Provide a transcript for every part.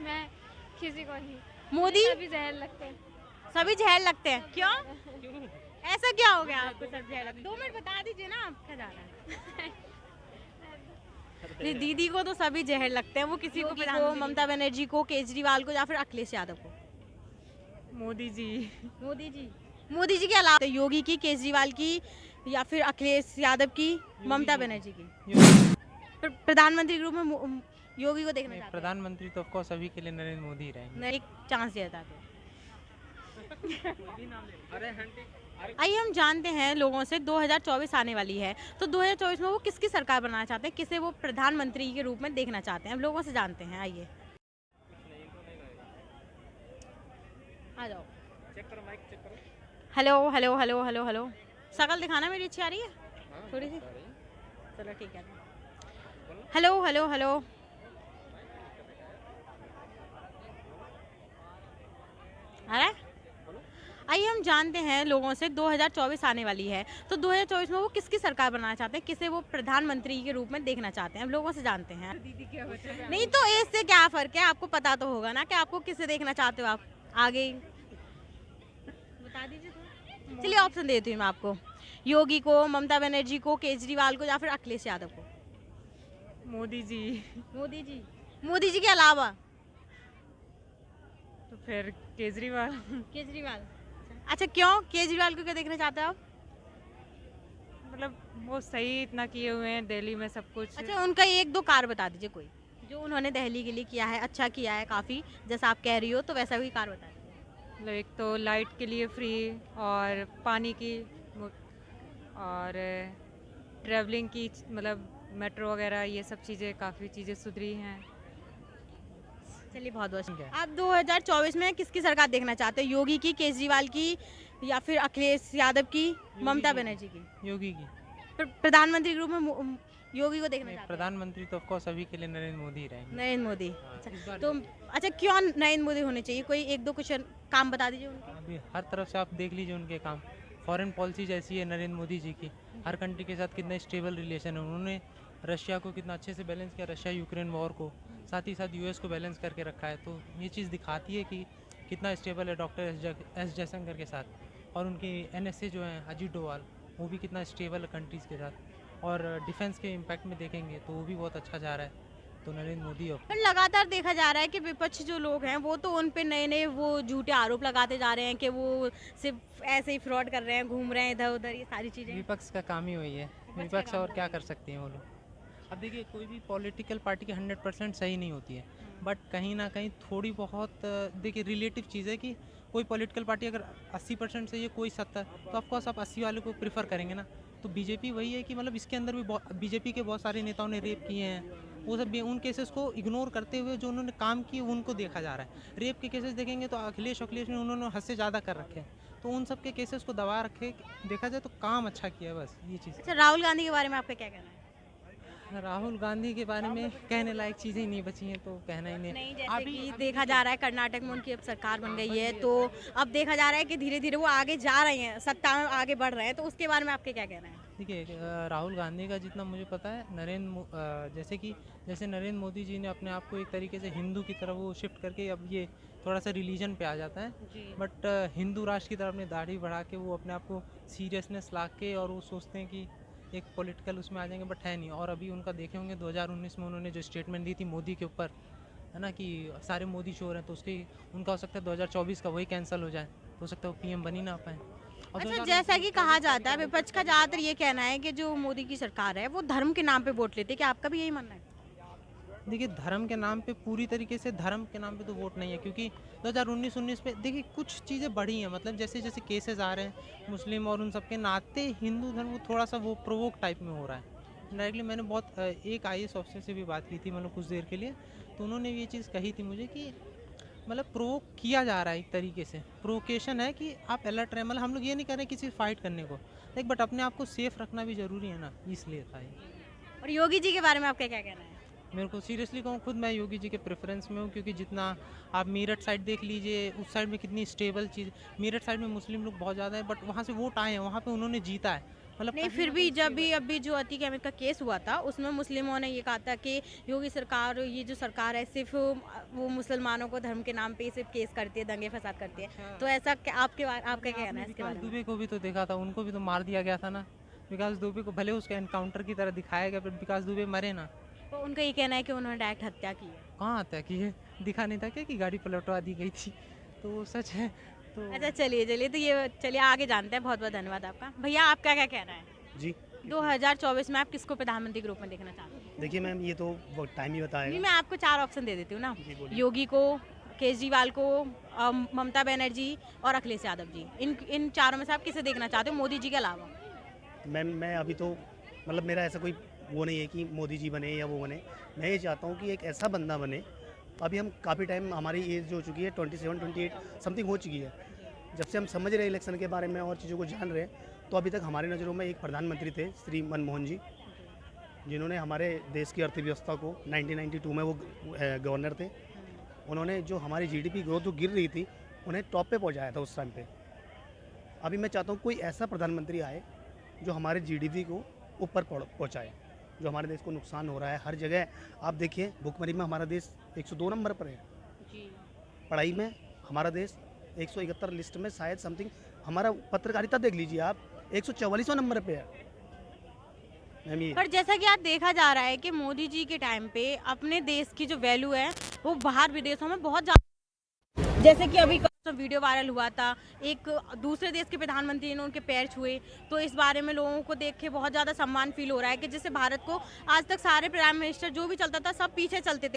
मैं किसी को नहीं। मोदी सभी जहर लगते हैं। सभी जहर लगते हैं, क्यों? ऐसा क्या हो गया आपको सब जहर लगते? 2 मिनट बता दीजिए ना, आप क्या जा रहा है? नहीं, दीदी को तो सभी जहर लगते हैं, वो किसी को को, ममता बनर्जी को, केजरीवाल को या फिर अखिलेश यादव को। मोदी जी। मोदी जी के अलावा योगी की, केजरीवाल की या फिर अखिलेश यादव की, ममता बनर्जी की। प्रधानमंत्री के रूप में योगी को देखना चाहते हैं। प्रधानमंत्री तो ऑफ कोर्स अभी के लिए नरेंद्र मोदी ही रहेंगे। नहीं, एक चांस दिया था। आइए हम जानते हैं लोगों से, 2024 आने वाली है, तो 2024 में वो किसकी सरकार बनाना चाहते हैं, किसे वो प्रधानमंत्री के रूप में देखना चाहते हैं, हम लोगों से जानते हैं। आइए आ जाओ। Hello hello hello hello hello, शकल दिखाना मेरी अच्छी आ रही है थोड़ी सी? चलो ठीक है। हेलो हेलो हेलो, आ रहा है? आइए हम जानते हैं लोगों से, 2024 आने वाली है, तो 2024 में वो किसकी सरकार बनाना चाहते हैं, किसे वो प्रधानमंत्री के रूप में देखना चाहते हैं, हम लोगों से जानते हैं। नहीं तो एज से क्या फर्क है, आपको पता तो होगा ना कि आपको किसे देखना चाहते हो आप। आगे बता दीजिए थोड़ा। चलिए ऑप्शन देती हूँ मैं आपको, योगी को, ममता बनर्जी को, केजरीवाल को या फिर अखिलेश यादव को। मोदी जी। मोदी जी के अलावा तो फिर केजरीवाल। अच्छा, क्यों केजरीवाल को क्या देखना चाहते हो आप? मतलब वो सही इतना किए हुए हैं दिल्ली में सब कुछ। अच्छा, उनका एक दो कार्य बता दीजिए कोई, जो उन्होंने दिल्ली के लिए किया है, अच्छा किया है काफ़ी, जैसा आप कह रही हो, तो वैसा कोई कार्य बता दीजिए। मतलब एक तो लाइट के लिए फ्री, और पानी की और ट्रैवलिंग की, मतलब मेट्रो वगैरह, ये सब चीज़ें, काफ़ी चीज़ें सुधरी हैं। चलिए बहुत बहुत। आप 2024 में किसकी सरकार देखना चाहते हो, योगी की, केजरीवाल की या फिर अखिलेश यादव की, ममता बनर्जी की? योगी की। प्रधानमंत्री के रूप में योगी को देखना चाहते हैं। प्रधानमंत्री तो ऑफ कोर्स अभी के लिए नरेंद्र मोदी ही रहेंगे। नरेंद्र मोदी। हाँ, अच्छा, तो अच्छा क्यों नरेंद्र मोदी होने चाहिए, कोई एक दो कुछ काम बता दीजिए उनके। अभी हर तरफ से आप देख लीजिए उनके काम। फॉरेन पॉलिसी जैसी है नरेंद्र मोदी जी की, हर कंट्री के साथ कितना स्टेबल रिलेशन है। उन्होंने रशिया को कितना अच्छे से बैलेंस किया, रशिया यूक्रेन वॉर को, साथ ही साथ यूएस को बैलेंस करके रखा है। तो ये चीज़ दिखाती है कि कितना स्टेबल है डॉक्टर एस जयशंकर के साथ। और उनकी एनएसए जो है अजीत डोवाल, वो भी कितना स्टेबल है कंट्रीज़ के साथ। और डिफेंस के इम्पैक्ट में देखेंगे तो वो भी बहुत अच्छा जा रहा है। तो नरेंद्र मोदी पर लगातार देखा जा रहा है कि विपक्ष जो लोग हैं वो तो उन पे नए नए वो झूठे आरोप लगाते जा रहे हैं कि वो सिर्फ ऐसे ही फ्रॉड कर रहे हैं, घूम रहे हैं इधर उधर, ये सारी चीज़ें। विपक्ष का काम ही वही है। विपक्ष और क्या कर सकते हैं वो लोग। अब देखिए, कोई भी पॉलिटिकल पार्टी की 100% सही नहीं होती है, बट कहीं ना कहीं थोड़ी बहुत देखिए रिलेटिव चीज़ है कि कोई पॉलिटिकल पार्टी अगर 80% सही है, कोई 70, तो ऑफकोर्स आप 80 वाले को प्रीफर करेंगे ना। तो बीजेपी वही है कि मतलब इसके अंदर भी बीजेपी के बहुत सारे नेताओं ने रेप किए हैं, वो सब भी उन केसेस को इग्नोर करते हुए जो उन्होंने काम किए उनको देखा जा रहा है। रेप के केसेस देखेंगे तो अखिलेश ने उन्होंने हद से ज़्यादा कर रखे हैं, तो उन सब के केसेस को दबा रखे, देखा जाए तो काम अच्छा किया है, बस ये चीज़। अच्छा, राहुल गांधी के बारे में आपका क्या कहना है? राहुल गांधी के बारे में कहने लायक चीज़ें नहीं बची हैं, तो कहना ही नहीं। जैसे अभी कि देखा जा रहा है कर्नाटक में उनकी अब सरकार बन गई है, तो अब देखा जा रहा है कि धीरे धीरे वो आगे जा रहे हैं, सत्ता में आगे बढ़ रहे हैं, तो उसके बारे में आपके क्या कहना है? देखिए, राहुल गांधी का जितना मुझे पता है, जैसे नरेंद्र मोदी जी ने अपने आप को एक तरीके से हिंदू की तरफ वो शिफ्ट करके अब ये थोड़ा सा रिलीजन पे आ जाता है, बट हिंदू राष्ट्र की तरफ अपनी दाढ़ी बढ़ा के वो अपने आप को सीरियसनेस ला के और वो सोचते हैं कि एक पॉलिटिकल उसमें आ जाएंगे, बट है नहीं। और अभी उनका देखे होंगे 2019 में उन्होंने जो स्टेटमेंट दी थी मोदी के ऊपर, है ना, कि सारे मोदी चोर हैं, तो उसके उनका हो सकता है 2024 का वही कैंसिल हो जाए, हो सकता है वो पीएम बन ही ना पाए। अच्छा, जैसा कि कहा जाता है, विपक्ष का ज़्यादातर ये कहना है कि जो मोदी की सरकार है वो धर्म के नाम पे वोट लेती है, क्या आपका भी यही मानना है? देखिए, धर्म के नाम पे, पूरी तरीके से धर्म के नाम पे तो वोट नहीं है, क्योंकि 2019 पे देखिए कुछ चीज़ें बढ़ी हैं, मतलब जैसे जैसे केसेस आ रहे हैं मुस्लिम और उन सब के नाते हिंदू धर्म वो थोड़ा सा वो प्रोवोक टाइप में हो रहा है। डायरेक्टली मैंने बहुत एक IAS ऑफिसर से भी बात की थी, मतलब कुछ देर के लिए, तो उन्होंने ये चीज़ कही थी मुझे कि मतलब प्रोवोक किया जा रहा है, एक तरीके से प्रोवोकेशन है कि आप अलर्ट रहे। मतलब हम लोग ये नहीं कर रहे किसी फाइट करने को, लाइक, बट अपने आप को सेफ रखना भी ज़रूरी है ना, इसलिए था ये। और योगी जी के बारे में आपका क्या कहना है? मेरे को सीरियसली कहूँ, खुद मैं योगी जी के प्रेफरेंस में हूँ, क्योंकि जितना आप मेरठ साइड देख लीजिए, उस साइड में कितनी स्टेबल चीज़, मेरठ साइड में मुस्लिम लोग बहुत ज़्यादा है, बट वहाँ से वोट आए हैं, वहाँ पे उन्होंने जीता है। मतलब नहीं कहीं फिर ना भी कहीं जब सही भी अभी जो अतीक अहमद का केस हुआ था उसमें मुस्लिमों ने ये कहा था कि योगी सरकार, ये जो सरकार है सिर्फ वो मुसलमानों को धर्म के नाम पे ही सिर्फ केस करती है, दंगे फसाद करती है। अच्छा। तो ऐसा आपका क्या आपने कहना है इसके विकास बारे में? दुबे को भी तो देखा था, उनको भी तो मार दिया गया था ना। विकास दुबे को भले उसके एनकाउंटर की तरह दिखाया गया, पर विकास दुबे मरे ना। तो उनका ये कहना है कि उन्होंने डायरेक्ट हत्या की है। कहाँ आता कि ये दिखा नहीं था क्या कि गाड़ी पलटवा दी गई थी, तो वो सच है। तो अच्छा चलिए चलिए, तो ये चलिए आगे जानते हैं। बहुत बहुत धन्यवाद आपका। भैया आपका क्या कहना है? जी 2024 में आप किसको प्रधानमंत्री के रूप में देखना चाहते हैं? देखिए मैम, ये तो वो टाइम ही नहीं, बताएगा। मैं आपको 4 ऑप्शन दे देती हूँ ना। जी बोलिए। योगी को, केजरीवाल को, ममता बनर्जी और अखिलेश यादव जी। इन चारों में से आप किसे देखना चाहते हो मोदी जी के अलावा? मैम मैं अभी तो मतलब मेरा ऐसा कोई वो नहीं है कि मोदी जी बने या वो बने। मैं ये चाहता हूँ कि एक ऐसा बंदा बने। अभी हम काफ़ी टाइम, हमारी एज जो हो चुकी है 27-28 समथिंग हो चुकी है। जब से हम समझ रहे हैं इलेक्शन के बारे में और चीज़ों को जान रहे हैं, तो अभी तक हमारी नज़रों में एक प्रधानमंत्री थे श्री मनमोहन जी, जिन्होंने हमारे देश की अर्थव्यवस्था को 1992 में वो गवर्नर थे। उन्होंने जो हमारी जीडीपी ग्रोथ जो गिर रही थी, उन्हें टॉप पे पहुंचाया था उस टाइम पे। अभी मैं चाहता हूँ कोई ऐसा प्रधानमंत्री आए जो हमारे जीडीपी को ऊपर पहुंचाए। जो हमारे देश को नुकसान हो रहा है हर जगह, आप देखिए भुखमरी में हमारा देश 102 नंबर पर है। जी। पढ़ाई में हमारा देश 171 लिस्ट में शायद समथिंग। हमारा पत्रकारिता देख लीजिए आप, 144वां नंबर पे है मैम। ये पर जैसा कि आज देखा जा रहा है कि मोदी जी के टाइम पे अपने देश की जो वैल्यू है वो बाहर विदेशों में बहुत ज्यादा, जैसे कि अभी वीडियो वायरल हुआ था, एक दूसरे देश के प्रधानमंत्री ने उनके पैर छुए, तो इस बारे में लोगों को देख के बहुत ज़्यादा सम्मान फील हो रहा है कि जैसे भारत को आज तक सारे प्राइम मिनिस्टर जो भी चलता था सब पीछे चलते थे,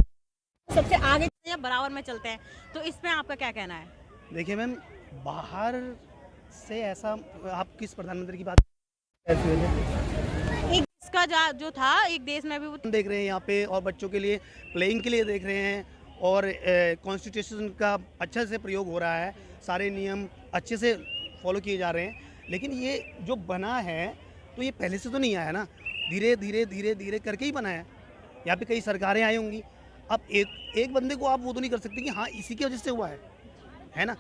सबसे आगे या बराबर में चलते हैं। तो इसमें आपका क्या कहना है? देखिए मैम, बाहर से ऐसा आप किस प्रधानमंत्री की बात एक देश का जो था, एक देश में भी वो देख रहे हैं यहाँ पे, और बच्चों के लिए प्लेइंग के लिए देख रहे हैं, और कॉन्स्टिट्यूशन का अच्छे से प्रयोग हो रहा है, सारे नियम अच्छे से फॉलो किए जा रहे हैं। लेकिन ये जो बना है तो ये पहले से तो नहीं आया ना, धीरे धीरे धीरे धीरे करके ही बना है। यहाँ पे कई सरकारें आई होंगी। अब एक बंदे को आप वो तो नहीं कर सकते कि हाँ इसी की वजह से हुआ है ना,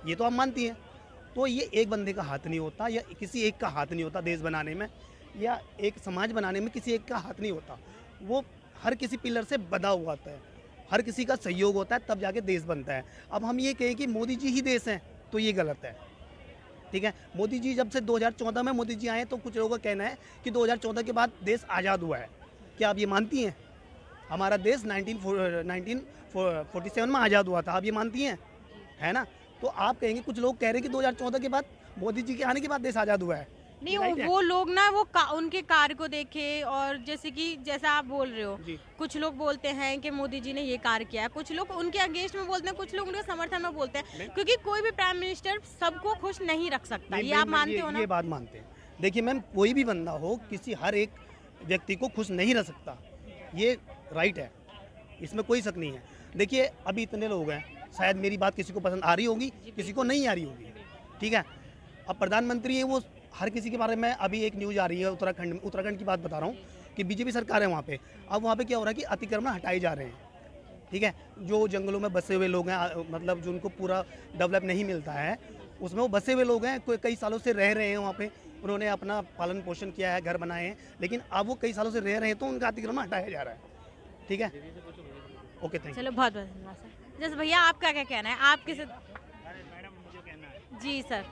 ये तो आप मानती हैं। तो ये एक बंदे का हाथ नहीं होता, या किसी एक का हाथ नहीं होता देश बनाने में, या एक समाज बनाने में किसी एक का हाथ नहीं होता। वो हर किसी पिलर से बंधा हुआ होता है, हर किसी का सहयोग होता है, तब जाके देश बनता है। अब हम ये कहें कि मोदी जी ही देश हैं तो ये गलत है। ठीक है, मोदी जी जब से 2014 में मोदी जी आए तो कुछ लोगों का कहना है कि 2014 के बाद देश आज़ाद हुआ है। क्या आप ये मानती हैं? हमारा देश 1947 में आज़ाद हुआ था, आप ये मानती हैं? है ना? तो आप कहेंगे, कुछ लोग कह रहे हैं कि 2014 के बाद मोदी जी के आने के बाद देश आज़ाद हुआ है। नहीं, right है? वो लोग ना उनके कार्य को देखे, और जैसा आप बोल रहे हो, जी। कुछ लोग बोलते हैं कि मोदी जी ने ये कार्य किया है, कुछ लोग उनके अगेंस्ट में बोलते हैं, कुछ लोग उनके समर्थन में बोलते हैं, क्योंकि कोई भी प्राइम मिनिस्टर सबको खुश नहीं रख सकता। ये आप मानते हो ना? ये बात मानते हैं। देखिए मैम, कोई भी बंदा हो, किसी हर एक व्यक्ति को खुश नहीं रख सकता, ये राइट है, इसमें कोई शक नहीं है। देखिए अभी इतने लोग हैं, शायद मेरी बात किसी को पसंद आ रही होगी, किसी को नहीं आ रही होगी। ठीक है, अब प्रधानमंत्री है वो हर किसी के बारे में। अभी एक न्यूज़ आ रही है उत्तराखंड की बात बता रहा हूँ कि बीजेपी सरकार है वहाँ पे। अब वहाँ पे क्या हो रहा है कि अतिक्रमण हटाए जा रहे हैं। ठीक है, जो जंगलों में बसे हुए लोग हैं, मतलब जो उनको पूरा डेवलप नहीं मिलता है, उसमें वो बसे हुए लोग हैं, कई सालों से रह रहे हैं वहाँ पे, उन्होंने अपना पालन पोषण किया है, घर बनाए हैं, लेकिन अब वो कई सालों से रह रहे हैं तो उनका अतिक्रमण हटाया जा रहा है। ठीक है, ओके, थैंक यू। चलो, बहुत बहुत धन्यवाद सर। जैसे भैया आपका क्या कहना है? आप किसे? मैडम मुझे कहना है। जी सर,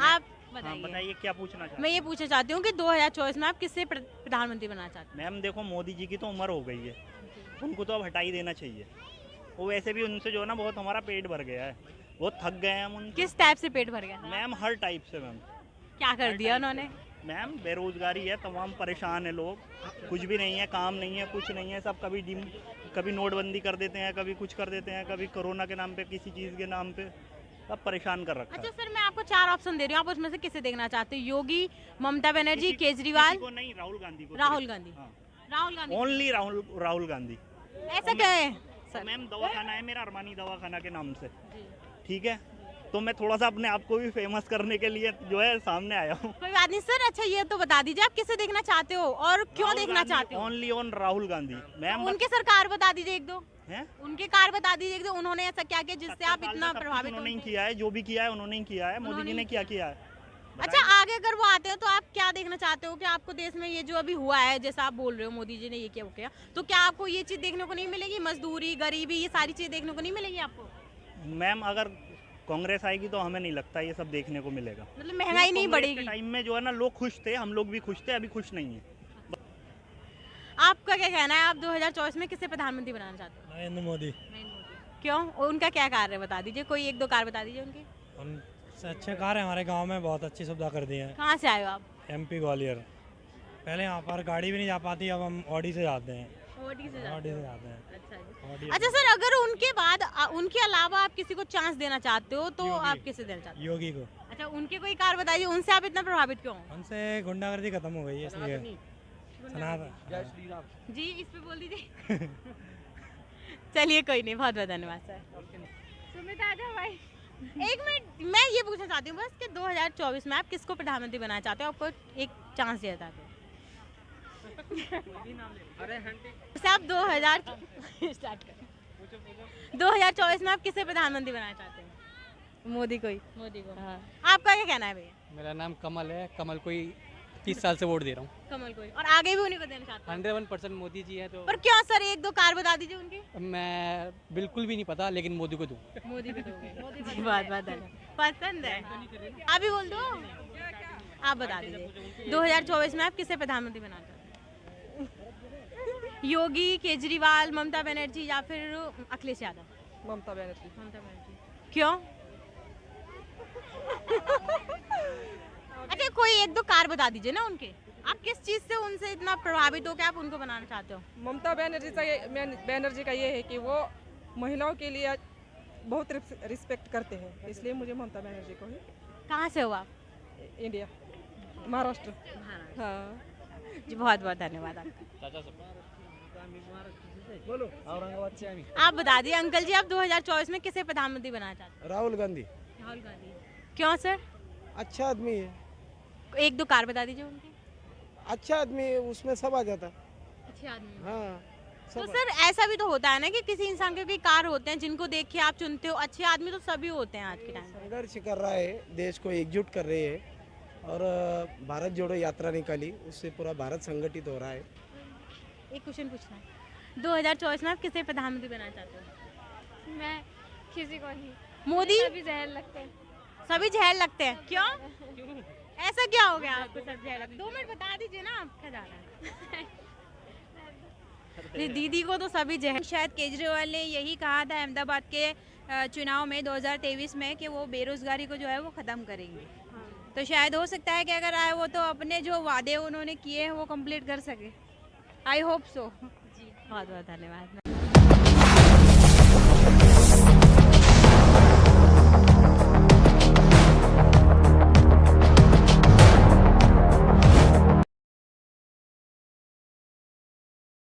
आप हाँ, बताइए क्या पूछना चाहते मैं ये पूछना चाहती हूँ कि 2024 में आप किससे प्रधानमंत्री बनना चाहते हैं? मैम देखो, मोदी जी की तो उम्र हो गई है, उनको तो अब हटा ही देना चाहिए। वो वैसे भी उनसे जो है ना बहुत हमारा पेट भर गया है, बहुत थक गए हैं हम उनसे। किस टाइप से पेट भर गया? मैम हर टाइप से मैम। क्या कर दिया उन्होंने? मैम बेरोजगारी है, तमाम परेशान है लोग, कुछ भी नहीं है, काम नहीं है, कुछ नहीं है, सब कभी नोटबंदी कर देते हैं, कभी कुछ कर देते हैं, कभी कोरोना के नाम पे, किसी चीज़ के नाम पे, सब परेशान कर रखा अच्छा है। सर, मैं आपको 4 ऑप्शन दे रही हूँ, आप उसमें से किसे देखना चाहते हो? योगी, ममता बनर्जी, केजरीवाल, को नहीं, राहुल गांधी को। राहुल गांधी। हाँ, राहुल गांधी ओनली राहुल गांधी। ऐसा क्या है सर? मैम दवाखाना है मेरा, अरमानी दवाखाना के नाम से। ठीक है, तो मैं थोड़ा सा अपने आप को भी फेमस करने के लिए जो है सामने आया हूँ। कोई बात नहीं सर। अच्छा ये तो बता दीजिए, आप किसे देखना चाहते हो और क्यों देखना चाहते हो? Only on Rahul Gandhi ma'am. उनके सरकार बता दीजिए एक दो, हैं? उनके कार्य बता दीजिए एक दो, उन्होंने ऐसा क्या किया जिससे आप इतना प्रभावित हो? उन्होंने ही किया है, जो भी किया है उन्होंने ही किया है। मोदी जी ने क्या किया है? अच्छा आगे अगर वो आते हैं तो आप क्या देखना चाहते हो कि आपको देश में ये जो अभी हुआ है, जैसा आप बोल रहे हो मोदी जी ने ये किया वो किया, तो क्या आपको ये चीज़ देखने को नहीं मिलेगी? मजदूरी, गरीबी, ये सारी चीज़ देखने को नहीं मिलेगी आपको? मैम अगर कांग्रेस आएगी तो हमें नहीं लगता ये सब देखने को मिलेगा। मतलब महंगाई नहीं कांग्रेस के बढ़ेगी? टाइम में जो है ना लोग खुश थे, हम लोग भी खुश थे, अभी खुश नहीं है। आपका क्या कहना है, आप 2024 में किसे प्रधानमंत्री बनाना चाहते हो? नरेंद्र मोदी। क्यों? उनका क्या कार्य है बता दीजिए, कोई एक दो कार्य बता दीजिए उनके। हम अच्छे कार्य हमारे गांव में बहुत अच्छी सुविधा कर दी है। कहाँ से आए हो आप? एमपी ग्वालियर। पहले यहाँ पर गाड़ी भी नहीं जा पाती, अब हम ऑडी से जाते हैं। ऑडी से ऑडी से जाते हैं। अच्छा जी। ऑडी। अच्छा सर, अगर उनके बाद उनके अलावा आप किसी को चांस देना चाहते हो तो योगी। आप किसे देना चाहते हो? योगी को। अच्छा, उनके कोई कार्य बताइए, उनसे आप इतना प्रभावित क्यों हो? उनसे गुंडागर्दी खत्म हो गई है इसलिए। सनातन। जी इस पे बोल दीजिए। चलिए कोई नहीं, बहुत बहुत धन्यवाद सर। सुमित आजा भाई। एक मिनट, मैं ये पूछना चाहती हूँ बस कि 2024 में आप किसको प्रधानमंत्री बनाना चाहते हो? आपको एक चांस दिया जाता है तो आप 2024 में आप किसे प्रधानमंत्री बनाना चाहते हैं? मोदी को ही। मोदी को। हाँ। आपका क्या कहना है भैया? मेरा नाम कमल है। कमल को ही 30 साल से वोट दे रहा हूँ। कमल को ही, और आगे भी उन्हीं को देना चाहते हैं? 101% मोदी जी है तो पर क्यों सर, एक दो कार बता दीजिए उनके। मैं बिल्कुल भी नहीं पता, लेकिन मोदी को दूँ। मोदी को दोगे? बहुत बहुत धन्यवाद। पसंद है, आप भी बोल दो। आप बता दीजिए 2024 में आप किसे प्रधानमंत्री बनाना चाहते हैं? योगी, केजरीवाल, ममता बनर्जी या फिर अखिलेश यादव? ममता बनर्जी। ममता बनर्जी। क्यों? अच्छा, कोई एक दो कार बता दीजिए ना उनके। आप किस चीज से उनसे इतना प्रभावित हो कि आप उनको बनाना चाहते हो? ममता बनर्जी का ये है कि वो महिलाओं के लिए बहुत रिस्पेक्ट करते हैं, इसलिए मुझे ममता बनर्जी को ही। कहाँ से हो आप? इंडिया, महाराष्ट्र। हाँ जी बहुत बहुत धन्यवाद आपका। औरंगाबाद से आप बता दिए अंकल जी, आप 2024 में किसे प्रधानमंत्री बनाना चाहते राहुल गांधी। हो? राहुल गांधी। क्यों सर? अच्छा आदमी है। एक दो कार बता दीजिए उनकी। अच्छा आदमी है, उसमें सब आ जाता। अच्छे आदमी। हाँ तो सर ऐसा भी तो होता है ना कि किसी इंसान के भी कार होते हैं जिनको देख के आप चुनते हो। अच्छे आदमी तो सभी होते हैं आज के टाइम में। संघर्ष कर रहा है, देश को एकजुट कर रहे है और भारत जोड़ो यात्रा निकाली, उससे पूरा भारत संगठित हो रहा है। एक क्वेश्चन पूछना है, 2024 में आप किसे प्रधानमंत्री बनाना चाहते हो? मैं किसी को नहीं। मोदी? सभी जहर लगते हैं। सभी जहर लगते हैं। क्यों? ऐसा क्या हो गया आपको सब जहर लगते? 2 मिनट बता दीजिए ना, आप क्या जा रहा है? दीदी को तो सभी जहर। शायद केजरीवाल ने यही कहा था अहमदाबाद के चुनाव में 2023 में कि वो बेरोजगारी को जो है वो ख़त्म करेंगे। तो शायद हो सकता है कि अगर आए वो तो अपने जो वादे उन्होंने किए हैं वो कंप्लीट कर सके। I hope so. जी बहुत बहुत धन्यवाद।